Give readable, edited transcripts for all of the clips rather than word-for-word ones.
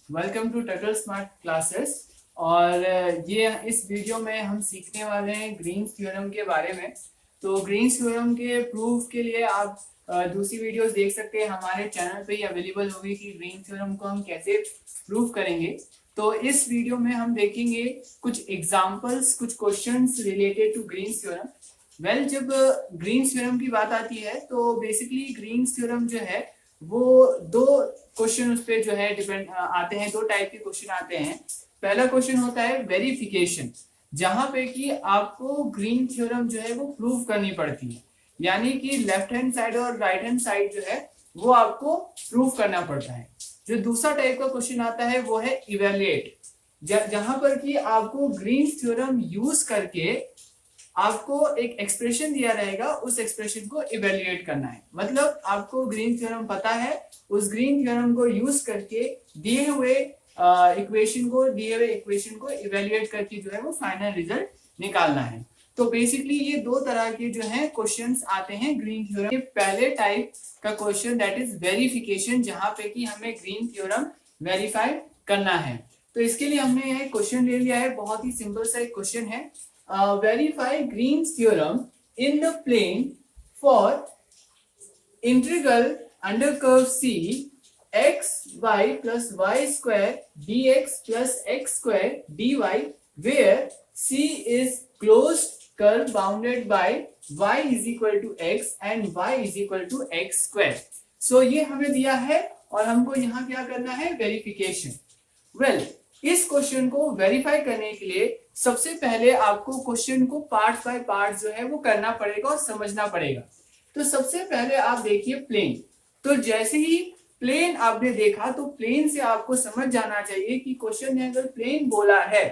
Welcome to टटल smart classes. और ये इस वीडियो में हम सीखने वाले हैं ग्रीन्स थ्योरम के बारे में। तो ग्रीन्स थ्योरम के प्रूफ के लिए आप दूसरी वीडियोस देख सकते हैं, हमारे चैनल पे ही अवेलेबल होगी कि ग्रीन्स थ्योरम को हम कैसे प्रूफ करेंगे। तो इस वीडियो में हम देखेंगे कुछ एग्जांपल्स, कुछ questions related to Green's theorem. जब ग्रीन्स थ्योरम की बात आती है तो बेसिकली ग्रीन्स थ्योरम जो है वो दो क्वेश्चन उस पे जो है डिपेंड आते हैं। दो टाइप के क्वेश्चन आते हैं। पहला क्वेश्चन होता है वेरिफिकेशन, जहां पे कि आपको ग्रीन थ्योरम जो है वो प्रूव करनी पड़ती है, यानी कि लेफ्ट हैंड साइड और राइट हैंड साइड जो है वो आपको प्रूव करना पड़ता है। जो दूसरा टाइप का क्वेश्चन आता है वो है इवेल्युएट, जहां पर कि आपको ग्रीन थ्योरम यूज करके आपको एक एक्सप्रेशन दिया रहेगा, उस एक्सप्रेशन को इवेल्युएट करना है। मतलब आपको ग्रीन थ्योरम पता है, उस ग्रीन थ्योरम को यूज करके दिए हुए इक्वेशन को इवेल्युएट करके जो है वो फाइनल रिजल्ट निकालना है। तो बेसिकली ये दो तरह के जो है क्वेश्चंस आते हैं ग्रीन थ्योरम के। पहले टाइप का क्वेश्चन दैट इज वेरिफिकेशन, जहां पे कि हमें ग्रीन थ्योरम वेरीफाई करना है। तो इसके लिए हमने ये क्वेश्चन ले लिया है, बहुत ही सिंपल सा एक क्वेश्चन है। Verify Green's theorem in the plane for integral under curve C x y plus y square dx plus x square dy, where C is closed curve bounded by y is equal to x and y is equal to x square. So ये हमें दिया है और हमको यहाँ क्या करना है, वेरिफिकेशन। इस क्वेश्चन को वेरीफाई करने के लिए सबसे पहले आपको क्वेश्चन को पार्ट बाय पार्ट जो है वो करना पड़ेगा और समझना पड़ेगा। तो सबसे पहले आप देखिए प्लेन। तो जैसे ही प्लेन आपने देखा तो प्लेन से आपको समझ जाना चाहिए कि क्वेश्चन ने अगर प्लेन बोला है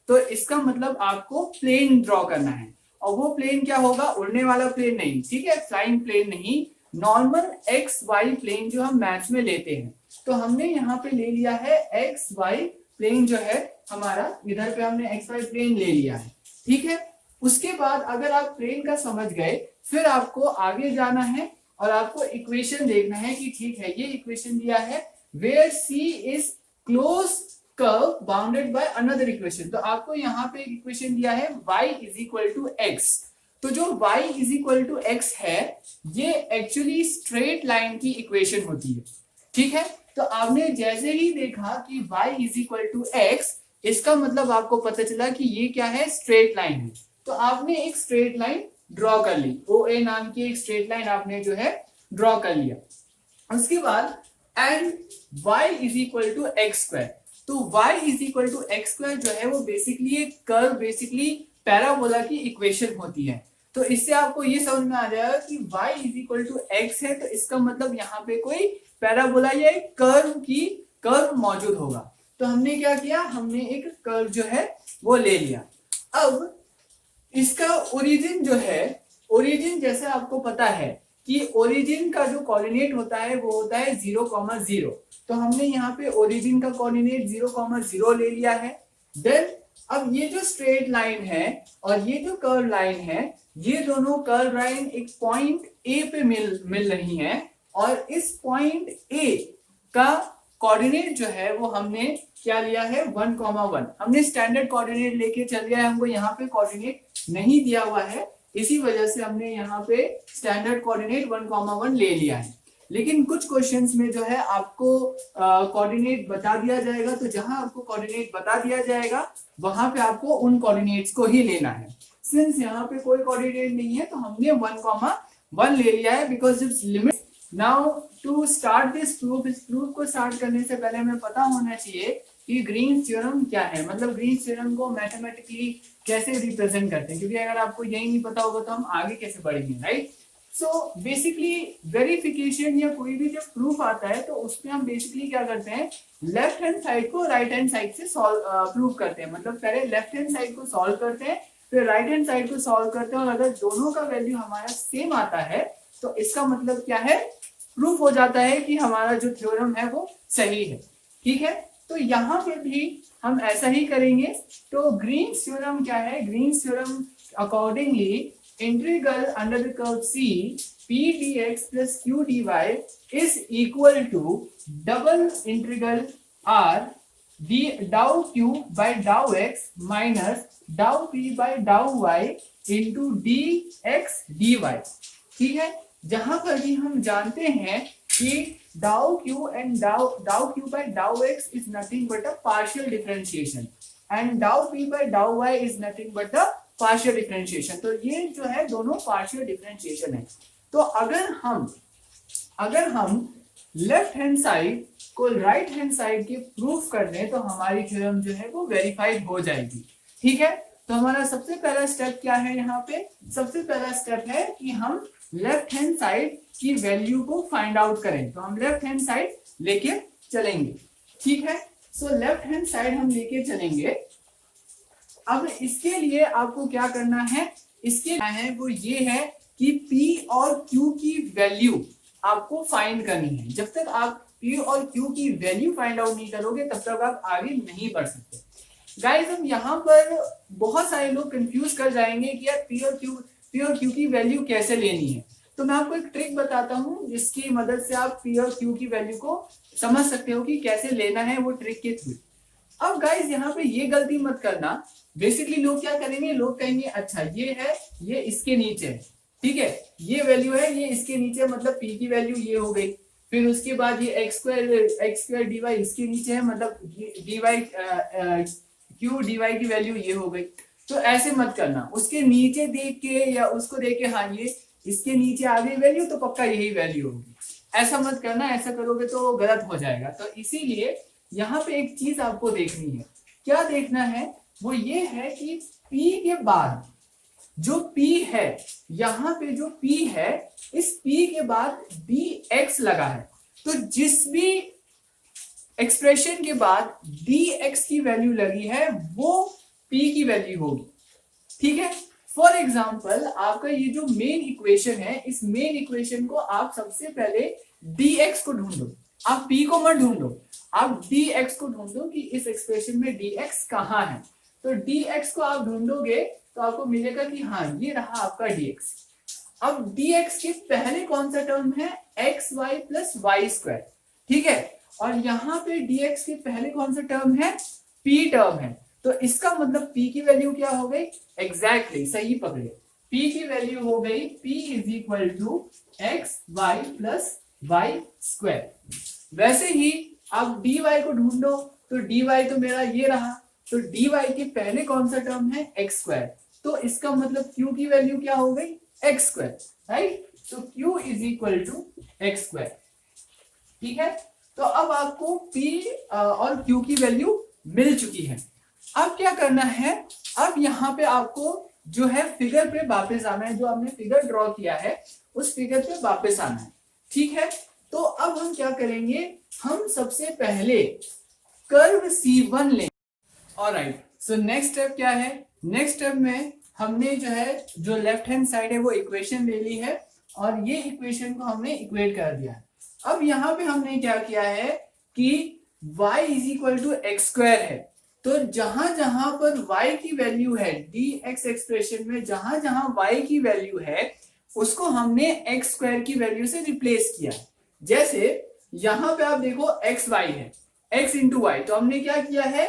तो इसका मतलब आपको प्लेन ड्रॉ करना है। और वो प्लेन क्या होगा, उड़ने वाला प्लेन नहीं, ठीक है, फ्लाइंग प्लेन नहीं, नॉर्मल एक्स वाई प्लेन जो हम मैथ्स में लेते हैं। तो हमने यहाँ पे ले लिया है एक्स वाई प्लेन जो है हमारा, इधर पे हमने एक्स वाई प्लेन ले लिया है, ठीक है। उसके बाद अगर आप प्लेन का समझ गए, फिर आपको आगे जाना है और आपको इक्वेशन देखना है कि ठीक है, ये इक्वेशन दिया है where C is close curve bounded by another equation. तो आपको यहाँ पे इक्वेशन दिया है y is equal to x. तो जो y is equal to x है ये एक्चुअली स्ट्रेट लाइन की इक्वेशन होती है, ठीक है। तो आपने जैसे ही देखा कि y is equal to x, इसका मतलब आपको पता चला कि ये क्या है, स्ट्रेट लाइन है। तो आपने एक स्ट्रेट लाइन ड्रॉ कर ली, ओ ए नाम की एक स्ट्रेट लाइन आपने जो है ड्रॉ कर लिया। उसके बाद and y is equal to x square. तो y is equal to x square जो है वो बेसिकली एक कर्व, बेसिकली पैराबोला की इक्वेशन होती है। तो इससे आपको ये समझ में आ जाएगा कि y is equal to x है, तो इसका मतलब यहाँ पे कोई पैराबोला या एक कर्व मौजूद होगा। तो हमने क्या किया, हमने एक कर्व जो है वो ले लिया। अब इसका ओरिजिन जो है, ओरिजिन जैसे आपको पता है कि ओरिजिन का जो कोऑर्डिनेट होता है वो होता है 0,0। तो हमने यहाँ पे ओरिजिन का कोऑर्डिनेट 0,0 ले लिया है। देन अब ये जो स्ट्रेट लाइन है और ये जो कर्व लाइन है, ये दोनों कर्व लाइन एक पॉइंट ए पे मिल रही हैं। और इस पॉइंट ए का कोऑर्डिनेट जो है वो हमने क्या लिया है, 1,1। हमने स्टैंडर्ड कोऑर्डिनेट लेके चल गया है, हमको यहाँ पे कोऑर्डिनेट नहीं दिया हुआ है, इसी वजह से हमने यहाँ पे स्टैंडर्ड कोऑर्डिनेट 1,1 ले लिया है। लेकिन कुछ क्वेश्चंस में जो है आपको कोऑर्डिनेट बता दिया जाएगा, तो जहां आपको कोऑर्डिनेट बता दिया जाएगा वहां पे आपको उन कोऑर्डिनेट्स को ही लेना है। सिंस यहाँ पे कोई कोऑर्डिनेट नहीं है तो हमने 1,1 ले लिया है, because it's limit. Now to start this proof, इस प्रूफ को स्टार्ट करने से पहले हमें पता होना चाहिए कि ग्रीन्स थ्योरम क्या है, मतलब ग्रीन्स थ्योरम को मैथमेटिकली कैसे रिप्रेजेंट करते हैं, क्योंकि अगर आपको यही नहीं पता होगा तो हम आगे कैसे बढ़ेंगे, राइट। सो बेसिकली वेरिफिकेशन या कोई भी जब प्रूफ आता है तो उसमें हम बेसिकली क्या करते हैं, लेफ्ट हैंड साइड को राइट हैंड साइड से प्रूव करते हैं। मतलब पहले लेफ्ट हैंड साइड को सॉल्व करते हैं, फिर राइट हैंड साइड को सॉल्व करते हैं, और अगर दोनों का वैल्यू हमारा सेम आता है तो इसका मतलब क्या है, प्रूफ हो जाता है कि हमारा जो थ्योरम है वो सही है, ठीक है। तो यहाँ पर भी हम ऐसा ही करेंगे। तो ग्रीन्स थ्योरम क्या है, Green's theorem accordingly integral under the curve C P dx plus Q dy is equal to double integral R d dow q by dow x minus dow p by dow y into d x d y. ठीक है, जहां पर भी हम जानते हैं कि dow q and dow q by dow x is nothing but a partial differentiation and dow p by dow y is nothing but a partial differentiation. तो ये जो है दोनों पार्शियल डिफरेंशिएशन है। तो अगर हम लेफ्ट हैंड साइड को राइट हैंड साइड के प्रूफ कर दें तो हमारी थ्योरम जो है वो वेरीफाइड हो जाएगी। ठीक है, तो हमारा सबसे पहला स्टेप क्या है, यहाँ पे सबसे पहला स्टेप है कि हम लेफ्ट हैंड साइड की वैल्यू को फाइंड आउट करें। तो हम लेफ्ट हैंड साइड लेके चलेंगे। ठीक है, सो लेफ्ट हैंड साइड हम लेके चलेंगे। अब इसके लिए आपको क्या करना है, इसके है वो ये है कि P और Q की वैल्यू आपको फाइंड करनी है। जब तक आप P और Q की वैल्यू फाइंड आउट नहीं करोगे तब तक आप आगे नहीं बढ़ सकते। गाइस, हम यहाँ पर बहुत सारे लोग कंफ्यूज कर जाएंगे कि यार P और Q की वैल्यू कैसे लेनी है। तो मैं आपको एक ट्रिक बताता हूँ जिसकी मदद से आप P और Q की वैल्यू को समझ सकते हो कि कैसे लेना है, वो ट्रिक के थ्रू। अब गाइस यहाँ पे ये गलती मत करना। बेसिकली लोग क्या करेंगे, लोग कहेंगे अच्छा ये है, ये इसके नीचे है, ठीक है, ये वैल्यू है, ये इसके नीचे, मतलब P की वैल्यू ये हो गई। फिर उसके बाद ये एक्स स्क्वायर डी वाई इसके नीचे है, मतलब d y q d y की वैल्यू ये हो गई। तो ऐसे मत करना, उसके नीचे देख के या उसको देख के हाँ ये इसके नीचे आ गई वैल्यू तो पक्का यही वैल्यू होगी, ऐसा मत करना। ऐसा करोगे तो गलत हो जाएगा। तो इसीलिए यहाँ पे एक चीज आपको देखनी है। क्या देखना है, वो ये है कि P के बाद जो P है, यहाँ पे जो P है, इस P के बाद dx लगा है। तो जिस भी एक्सप्रेशन के बाद dx की वैल्यू लगी है वो P की वैल्यू होगी। ठीक है, फॉर एग्जाम्पल आपका ये जो मेन इक्वेशन है, इस मेन इक्वेशन को आप सबसे पहले dx को ढूंढो। आप P को मत ढूंढो, आप dx को ढूंढो कि इस एक्सप्रेशन में dx कहाँ है। तो dx को आप ढूंढोगे तो आपको मिलेगा कि हाँ ये रहा आपका dx। अब dx के पहले कौन सा टर्म है, x y plus y square. ठीक है, और यहाँ पे dx के पहले कौन सा टर्म है, p टर्म है। तो इसका मतलब p की वैल्यू क्या हो गई, एग्जैक्टली सही पकड़े, p की वैल्यू हो गई p is equal to x y plus y square. वैसे ही आप dy को ढूंढो तो dy तो मेरा ये रहा, तो dy के पहले कौन सा टर्म है, एक्स स्क्वायर। तो इसका मतलब q की वैल्यू क्या हो गई, एक्स स्क्वायर, राइट। तो q is equal to x square. ठीक है, तो अब आपको p और q की वैल्यू मिल चुकी है। अब क्या करना है, अब यहाँ पे आपको जो है फिगर पे वापस आना है। जो आपने फिगर ड्रॉ किया है उस फिगर पे वापस आना है। ठीक है, तो अब हम क्या करेंगे, हम सबसे पहले कर्व C1 लें। ऑलराइट, सो नेक्स्ट स्टेप क्या है, नेक्स्ट स्टेप में हमने जो है जो लेफ्ट हैंड साइड है वो इक्वेशन ले ली है और ये इक्वेशन को हमने इक्वेट कर दिया है। अब यहाँ पे हमने क्या किया है कि y is equal to x square है। तो जहां जहां पर y की वैल्यू है dx एक्सप्रेशन में, जहां जहां y की वैल्यू है उसको हमने एक्स स्क्वायर की वैल्यू से रिप्लेस किया। जैसे यहाँ पे आप देखो एक्स वाई है, x इंटू वाई, तो हमने क्या किया है,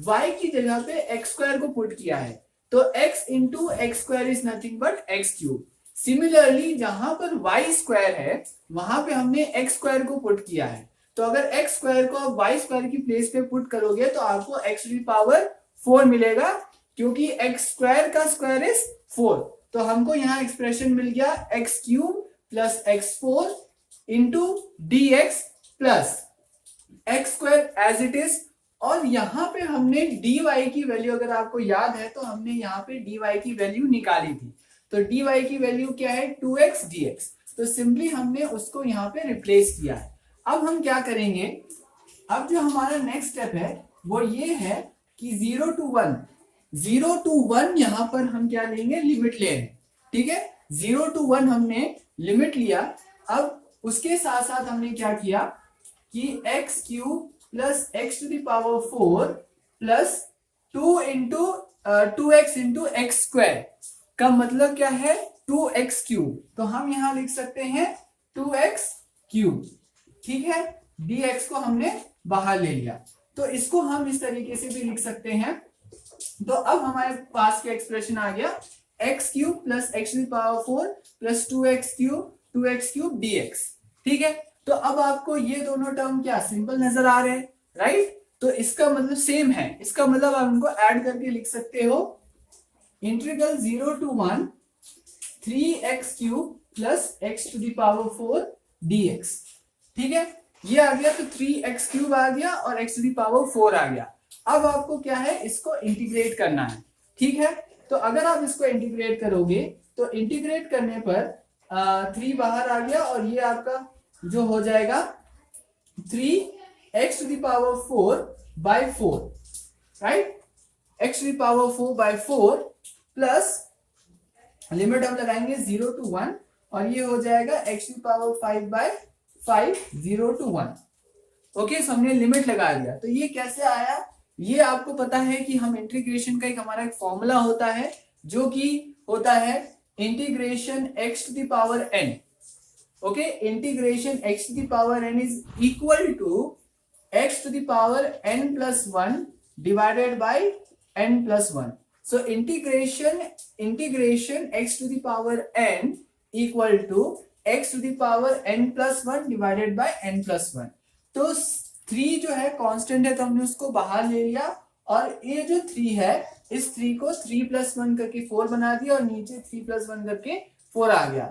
y की जगह पे एक्स स्क्वायर को पुट किया है। तो x into x square is nothing but x cube. Similarly जहां पर y स्क्वायर है वहां पे हमने एक्स स्क्वायर को पुट किया है। तो अगर एक्स स्क्वायर को आप वाई स्क्वायर की प्लेस पे पुट करोगे तो आपको एक्स टू द पावर 4 मिलेगा, क्योंकि एक्स स्क्वायर का स्क्वायर इज 4। तो हमको यहाँ एक्सप्रेशन मिल गया x cube plus x 4 into d x plus x square as it is. और यहाँ पे हमने dy की वैल्यू, अगर आपको याद है तो हमने यहाँ पे dy की वैल्यू निकाली थी। तो dy की वैल्यू क्या है, 2x dx। तो सिंपली हमने उसको यहाँ पे रिप्लेस किया है। अब हम क्या करेंगे, अब जो हमारा नेक्स्ट स्टेप है वो ये है कि 0 to 1 यहाँ पर हम क्या लेंगे, लिमिट ले लें। ठीक है, 0 to 1 हमने लिमिट लिया। अब उसके साथ साथ हमने क्या किया कि x cube plus x to the power 4 plus 2x into x square का मतलब क्या है, 2x क्यूब। तो हम यहां लिख सकते हैं 2x क्यूब। ठीक है, dx को हमने बाहर ले लिया। तो इसको हम इस तरीके से भी लिख सकते हैं। तो अब हमारे पास क्या एक्सप्रेशन आ गया, x cube plus x to the power 4 plus 2x cube dx। ठीक है, तो अब आपको ये दोनों टर्म क्या सिंपल नजर आ रहे हैं, राइट। तो इसका मतलब सेम है, इसका मतलब आप इनको ऐड करके लिख सकते हो, integral 0 to 1 3x³ plus x to the power 4 dx। ठीक है, ये आ गया, तो 3x³ आ गया और x टू द पावर 4 आ गया। अब आपको क्या है, इसको इंटीग्रेट करना है। ठीक है, तो अगर आप इसको इंटीग्रेट करोगे तो इंटीग्रेट करने पर 3 बाहर आ गया और ये आपका जो हो जाएगा 3x to the power 4 by 4, right. x to the power 4 by 4 plus limit हम लगाएंगे 0 to 1 और ये हो जाएगा x to power 5 by 5 0 to 1। Okay, so हमने लिमिट लगा दिया। तो ये कैसे आया, ये आपको पता है कि हम इंटीग्रेशन का एक हमारा एक फॉर्मूला होता है जो कि होता है integration x to the power n। Okay, integration x to the power n is equal to x to the power n plus 1 divided by n plus 1। So integration x to the power n equal to x to the power n plus 1 divided by n plus 1। तो 3 जो है constant है तो हमने उसको बाहर ले लिया और ये जो 3 है इस 3 को 3 plus 1 करके 4 बना दिया और नीचे 3 plus 1 करके 4 आ गया।